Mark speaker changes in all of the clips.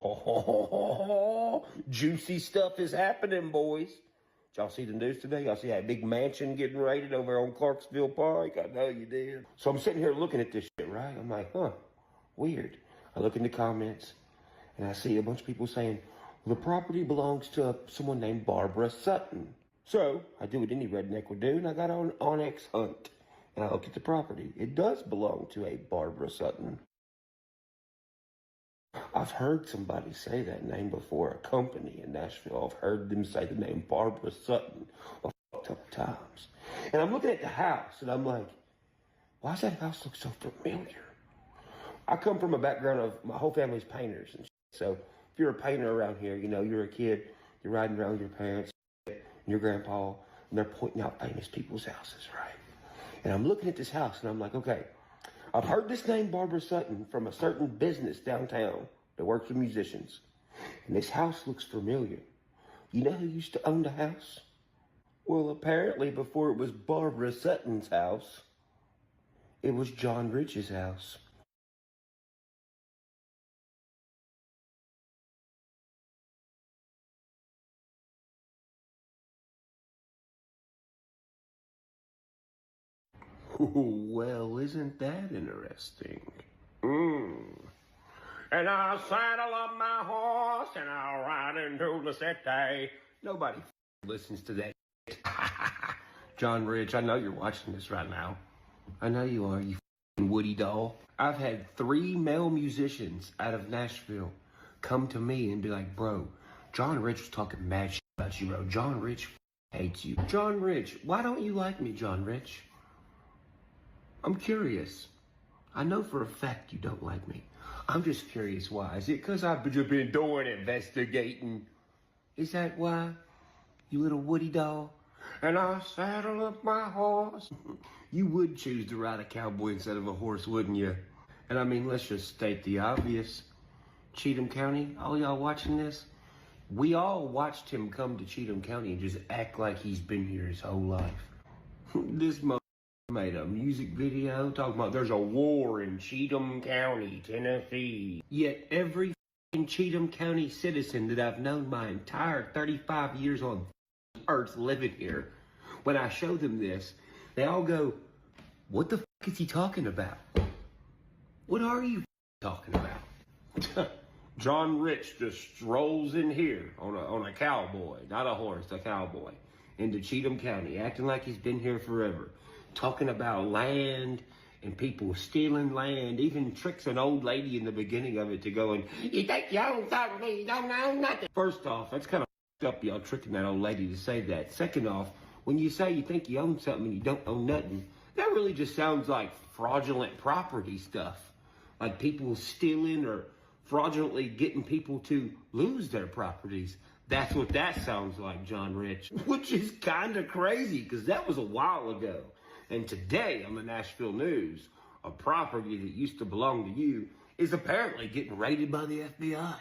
Speaker 1: Oh, juicy stuff is happening, boys. Did y'all see the news today? Y'all see that big mansion getting raided over on Clarksville Park? I know you did. So I'm sitting here looking at this shit, right? I'm like, weird. I look in the comments, and I see a bunch of people saying, the property belongs to someone named Barbara Sutton. So I do what any redneck would do, and I got on Onyx Hunt, and I look at the property. It does belong to a Barbara Sutton. I've heard somebody say that name before, a company in Nashville. I've heard them say the name Barbara Sutton a couple times. And I'm looking at the house, and I'm like, why does that house look so familiar? I come from a background of, my whole family's painters and shit. So if you're a painter around here, you know, you're a kid, you're riding around with your parents and your grandpa, and they're pointing out famous people's houses, right? And I'm looking at this house, and I'm like, okay, I've heard this name Barbara Sutton from a certain business downtown that works with musicians. And this house looks familiar. You know who used to own the house? Well, apparently before it was Barbara Sutton's house, it was John Rich's house. Well, isn't that interesting? And I'll saddle up my horse and I'll ride into the city. Nobody listens to that shit. John Rich, I know you're watching this right now. I know you are, you Woody doll. I've had 3 male musicians out of Nashville come to me and be like, bro, John Rich was talking mad shit about you, bro. John Rich hates you. John Rich, why don't you like me, John Rich? I'm curious. I know for a fact you don't like me. I'm just curious why. Is it because I've just been doing investigating? Is that why, you little Woody doll? And I'll saddle up my horse. You would choose to ride a cowboy instead of a horse, wouldn't you? And I mean, let's just state the obvious. Cheatham County, all y'all watching this? We all watched him come to Cheatham County and just act like he's been here his whole life. This made a music video talking about there's a war in Cheatham County, Tennessee. Yet every Cheatham County citizen that I've known my entire 35 years on earth living here, when I show them this, they all go, what the is he talking about? What are you talking about? John Rich just strolls in here on a cowboy, not a horse, a cowboy, into Cheatham County, acting like he's been here forever. Talking about land and people stealing land, even tricks an old lady in the beginning of it to going, you think you own something, you don't own nothing. First off, that's kind of up, y'all tricking that old lady to say that. Second off, when you say you think you own something and you don't own nothing, that really just sounds like fraudulent property stuff. Like people stealing or fraudulently getting people to lose their properties. That's what that sounds like, John Rich. Which is kind of crazy, because that was a while ago. And today on the Nashville News, a property that used to belong to you is apparently getting raided by the FBI.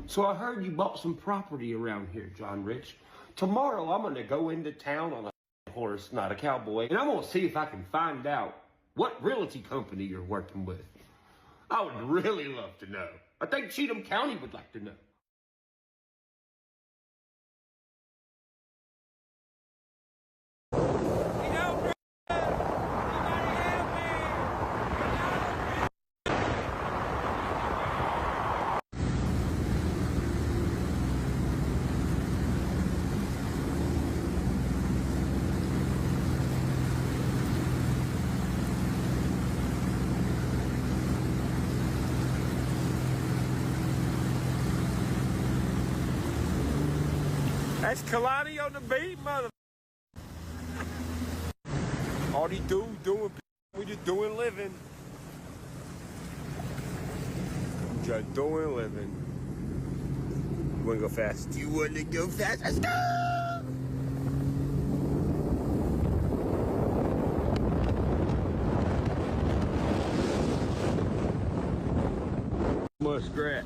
Speaker 1: So I heard you bought some property around here, John Rich. Tomorrow I'm going to go into town on a horse, not a cowboy, and I'm going to see if I can find out what realty company you're working with. I would really love to know. I think Cheatham County would like to know.
Speaker 2: That's Kalani on the beat, mother. All these dudes doing, we just doing living. Just doing living. You wanna go fast? You wanna go fast? Let's go! Muskrat.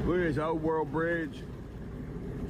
Speaker 2: Look at this old world bridge.